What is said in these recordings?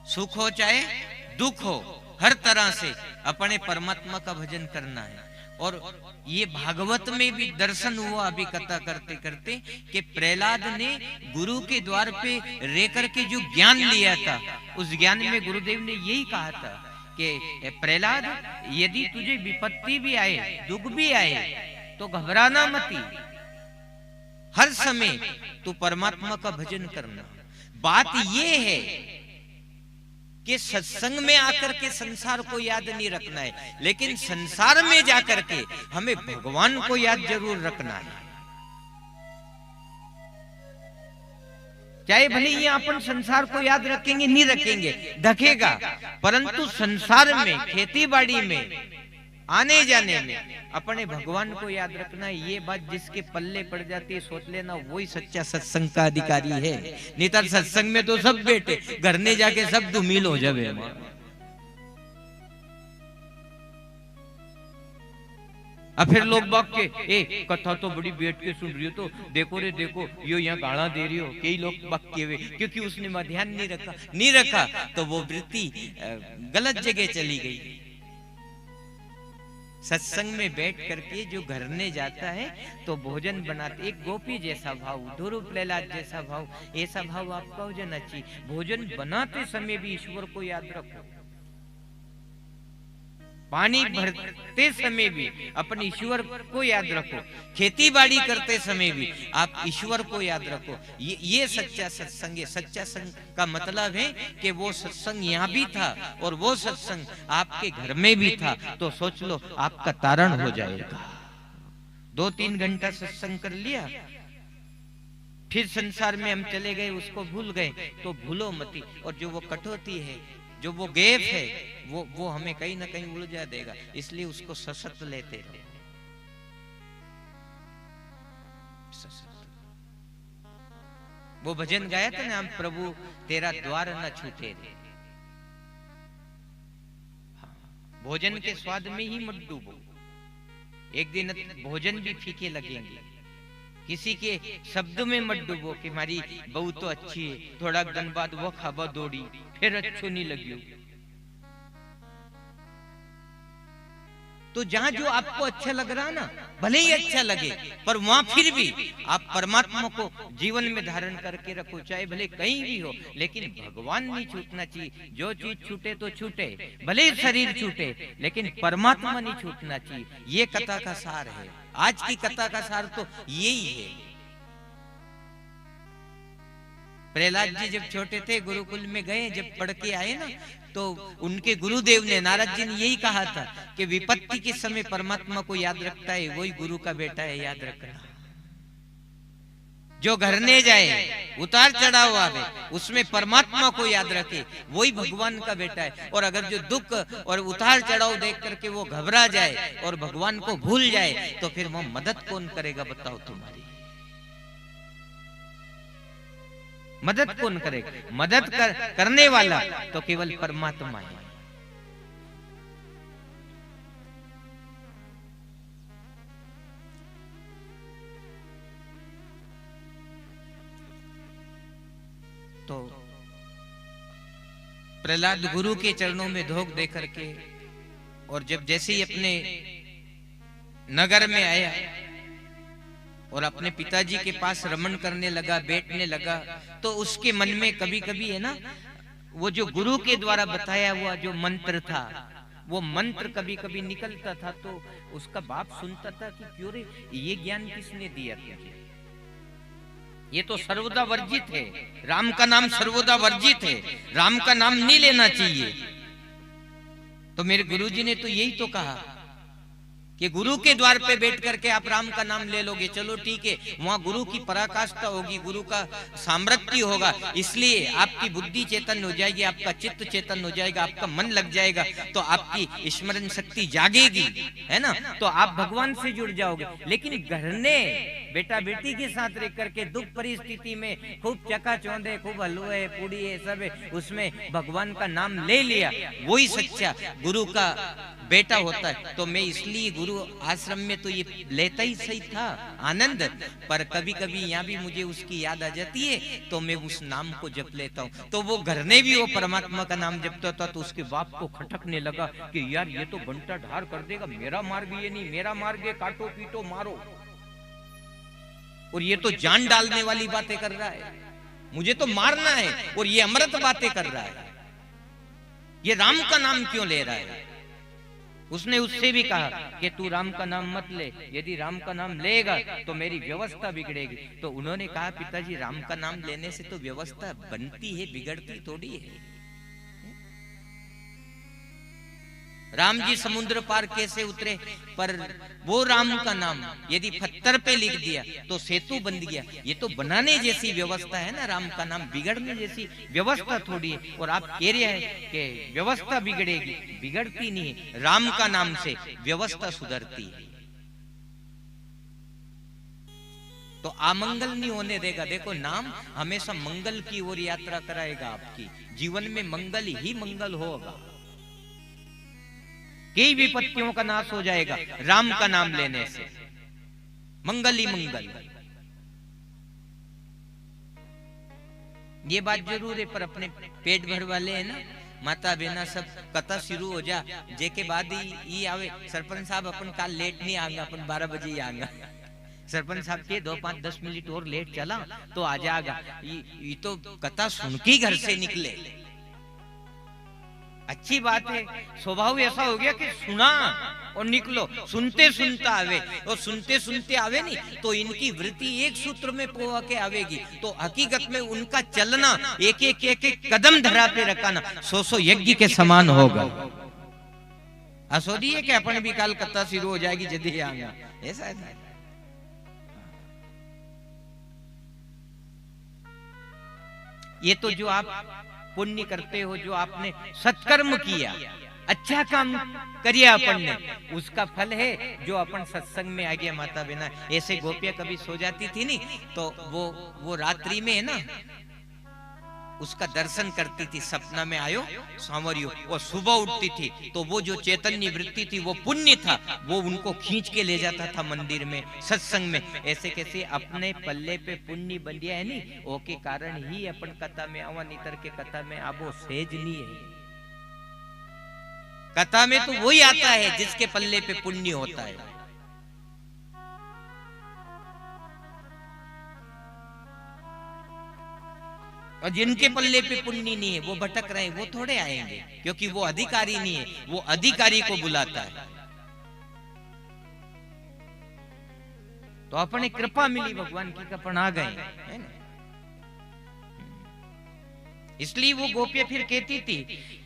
सुख हो चाहे दुख हो, हर तरह से अपने परमात्मा का भजन करना है। और ये भागवत में भी दर्शन हुआ अभी कथा करते करते कि प्रहलाद ने गुरु के द्वार पे रह करके जो ज्ञान लिया था, उस ज्ञान में गुरुदेव ने यही कहा था कि प्रहलाद, यदि तुझे विपत्ति भी आए, दुख भी आए, तो घबराना मती, हर समय तू परमात्मा का भजन करना। बात ये है कि सत्संग में आकर के संसार को याद नहीं रखना है, लेकिन संसार में जाकर के हमें भगवान को याद जरूर रखना है। चाहे भले ये अपन संसार को याद रखेंगे नहीं रखेंगे, धकेगा, परंतु संसार में, खेती बाड़ी में, आने जाने में अपने भगवान को याद रखना है। ये बात जिसके पल्ले पड़ जाती है, सोच लेना वही सच्चा सत्संग का अधिकारी है। नहीं तो सत्संग में तो सब बेटे घर ने जाके सब धूमिल हो जावे। अब फिर लोग बाग के ए कथा तो बड़ी बैठ के सुन रही हो, तो देखो रे देखो यो यहाँ गाड़ा दे रही हो, कई लोग बाग के वे, क्योंकि उसने ध्यान नहीं रखा तो वो वृत्ति गलत जगह चली गई। सत्संग में बैठ करके जो घर ने जाता है तो भोजन बनाते, एक गोपी जैसा भाव, ध्रुव प्रहलाद जैसा भाव, ऐसा भाव आपका हो जाना चाहिए। भोजन बनाते समय भी ईश्वर को याद रखो, पानी भरते समय भी अपने ईश्वर को याद रखो, खेती बाड़ी करते समय भी आप ईश्वर को याद रखो। ये सच्चा सत्संग है। सच्चा संग का मतलब है कि वो सत्संग यहाँ भी था और वो सत्संग आपके घर में भी था, तो सोच लो आपका तारण हो जाएगा। 2-3 घंटा सत्संग कर लिया, फिर संसार में हम चले गए, उसको भूल गए, तो भूलो मती। और जो वो कटौती है, जो वो गैप है, वो हमें कहीं ना कहीं उलझा देगा, इसलिए उसको सशक्त लेते रहो। वो भजन गाया था ना, हम प्रभु तेरा द्वार न छूटे रे। हाँ, भोजन के स्वाद में ही मत डूबो, एक दिन भोजन भी फीके लगेंगे। किसी के शब्द में मत डूबो कि हमारी बहू तो अच्छी है, थोड़ा दिन बाद वो खाबा दौड़ी, फिर अच्छो नहीं लगी। तो जहां जो आपको अच्छा लग रहा ना, भले ही अच्छा लगे, पर वहां फिर भी आप परमात्मा को जीवन में धारण करके रखो, चाहे भले कहीं भी हो, लेकिन भगवान नहीं छूटना चाहिए। जो चीज छूटे तो छूटे, भले ही शरीर छूटे, लेकिन परमात्मा नहीं छूटना चाहिए। ये कथा का सार है। आज की कथा का सार तो यही है। प्रहलाद जी जब छोटे थे, गुरुकुल में गए, जब पढ़ के आए ना, तो उनके गुरुदेव ने, नारद जी ने यही कहा था कि विपत्ति के समय परमात्मा को याद रखता है वही गुरु का बेटा है, याद रखना। जो घर ने जाए, उतार चढ़ाव आवे, उसमें परमात्मा को याद रखे, वही भगवान का बेटा है। और अगर जो दुख और उतार चढ़ाव देख करके वो घबरा जाए और भगवान को भूल जाए, तो फिर वो मदद कौन करेगा बताओ तुम्हारी? मदद कौन करेगा? मदद करने वाला तो केवल परमात्मा है। तो प्रहलाद गुरु के चरणों में धोख दे करके, और जब जैसे ही अपने नगर में आया और अपने पिताजी के पास रमण करने लगा, बैठने लगा, तो उसके मन में कभी कभी है ना, वो जो गुरु के द्वारा बताया हुआ जो मंत्र था, वो मंत्र कभी कभी निकलता था। तो उसका बाप सुनता था कि क्यों रे, ये ज्ञान किसने दिया तुझे? ये तो सर्वदा वर्जित है, राम का नाम सर्वदा वर्जित है, राम का नाम नहीं लेना चाहिए। तो मेरे गुरुजी ने तो यही तो कहा कि गुरु के द्वार पे बैठ करके आप राम का नाम ले लोगे, चलो ठीक है, वहां गुरु की पराकाष्ठा होगी, गुरु का सामर्थ्य होगा, इसलिए आपकी बुद्धि चेतन हो जाएगी, आपका चित्त चेतन हो जाएगा, आपका मन लग जाएगा, तो आपकी स्मरण शक्ति जागेगी, है ना, तो आप भगवान से जुड़ जाओगे। लेकिन घर ने बेटा बेटी के साथ रह करके दुख परिस्थिति में खूब चकाचौंधे, खूब हलवे पूड़ी है सब है, उसमें भगवान का नाम ले लिया, वही सच्चा गुरु का बेटा होता है। तो मैं इसलिए गुरु गुरु आश्रम में तो ये लेता ही सही था आनंद, पर कभी कभी यहाँ भी मुझे उसकी याद आ जाती है तो मैं उस नाम को जप लेता हूँ। तो वो घर ने भी वो परमात्मा का नाम जपता था, तो उसके बाप को खटकने लगा कि यार ये तो घंटा ढार कर देगा, मेरा मार्ग ये नहीं, मेरा मार्ग ये काटो पीटो मारो, और ये तो जान डालने वाली बातें कर रहा है, मुझे तो मारना है, और ये अमृत बातें कर रहा है, ये राम का नाम क्यों ले रहा है। उसने उससे भी कहा कि तू राम का नाम मत ले, यदि राम का नाम लेगा तो मेरी व्यवस्था बिगड़ेगी। तो उन्होंने कहा पिताजी राम का नाम लेने से तो व्यवस्था बनती है, बिगड़ती थोड़ी है। राम जी समुद्र पार कैसे उतरे, पर वो राम का नाम यदि पत्थर पे लिख दिया तो सेतु बन गया। ये तो बनाने जैसी व्यवस्था है ना, राम का नाम बिगड़ने जैसी व्यवस्था थोड़ी है। और आप कह रहे हैं कि व्यवस्था बिगड़ेगी, बिगड़ती नहीं है, राम का नाम से व्यवस्था सुधरती है। तो अमंगल नहीं होने देगा। देखो नाम हमेशा मंगल की ओर यात्रा कराएगा, आपकी जीवन में मंगल ही मंगल होगा, कई विपत्तियों का नाश हो जाएगा राम का नाम लेने से, मंगल ही मंगल। ये बात जरूर है, पर अपने पेट भर वाले है ना, माता बहना सब कथा शुरू हो जा जे के बाद ही आवे। सरपंच साहब अपन काल लेट नहीं आएगा, अपन 12 बजे ही आएगा। सरपंच साहब के 2-5-10 मिनट और लेट चला तो आ जाएगा। ये तो कथा सुन के घर से निकले, अच्छी बात है। स्वभाव ऐसा हो गया कि सुना और निकलो, सुनते सुनते आवे, और सुनते सुनते आवे नहीं तो इनकी वृत्ति एक सूत्र में पोवा के आवेगी। तो हकीकत में उनका चलना एक एक कदम धरा पे रखाना 100 यज्ञ के समान होगा। असोदी है कि अपन भी काल कथा शुरू हो जाएगी जल्दी आएगा, ऐसा है। ये तो जो आप पुण्य करते हो, जो आपने सत्कर्म किया, अच्छा काम करिए अपन ने, उसका फल है जो अपन सत्संग में आ गया। माता बहना ऐसे गोपियां कभी सो जाती थी नहीं तो वो रात्रि में है ना उसका दर्शन करती थी, सपना में आयो सांवरियो, और सुबह उठती थी तो वो जो चैतन्य वृत्ति थी वो पुण्य था, वो उनको खींच के ले जाता था मंदिर में, सत्संग में। ऐसे कैसे अपने पल्ले पे पुण्य बन गया है नी, वो के कारण ही अपन कथा में आवा, नितर के कथा में आबो सेज नहीं है। कथा में तो वही आता है जिसके पल्ले पे पुण्य होता है। और जिनके पल्ले पे पुण्य नहीं है वो भटक रहे हैं, वो थोड़े आएंगे, क्योंकि वो अधिकारी नहीं है, वो अधिकारी को बुलाता है। तो अपने कृपा मिली भगवान की, अपन आ गए है ना। इसलिए वो गोपियां फिर कहती थी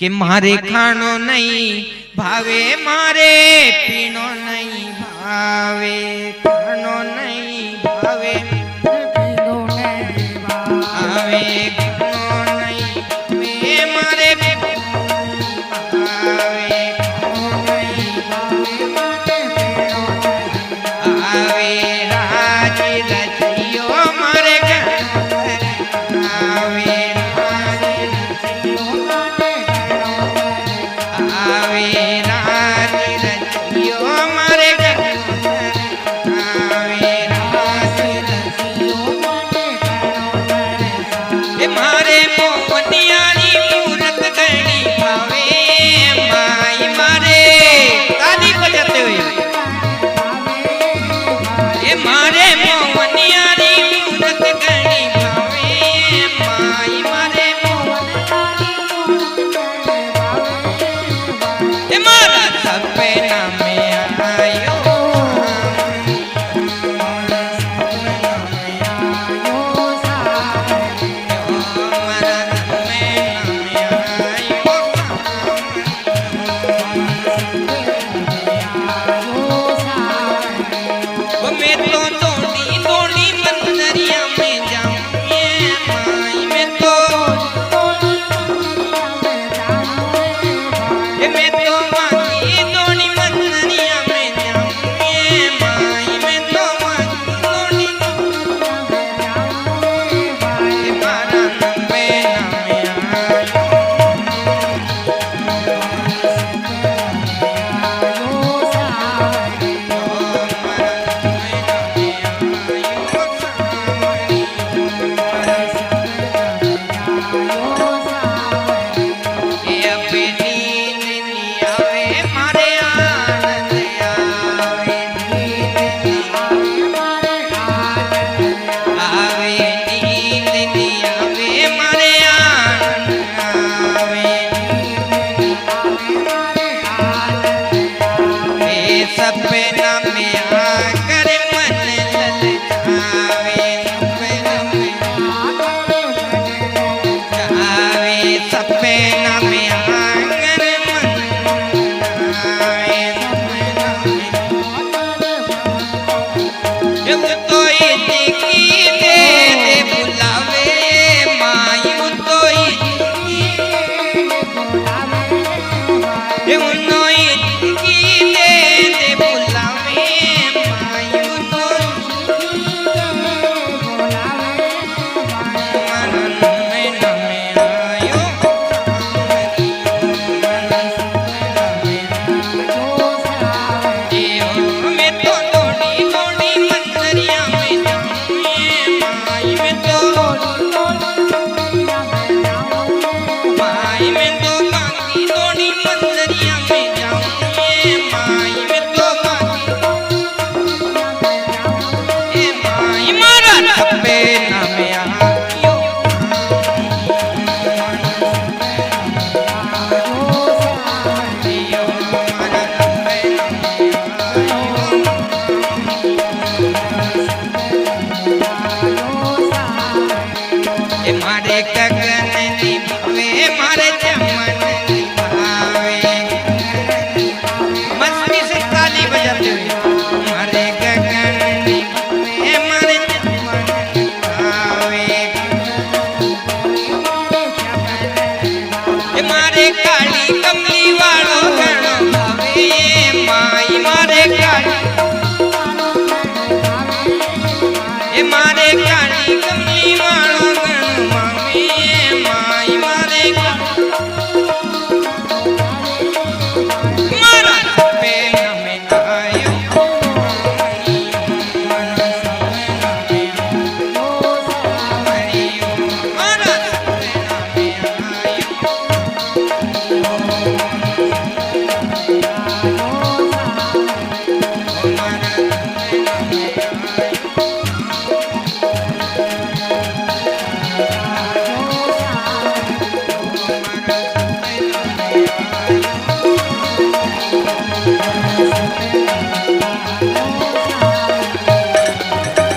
कि मारे खानो नहीं भावे, मारे पीनो नहीं भावे, खानो नहीं भावे, पीनो नहीं भावे, मारे चमन निभावे मस्ती से ताली बजाते हुए मारे गगन निभावे मारे चमन निभावे मारे काली कमली वाला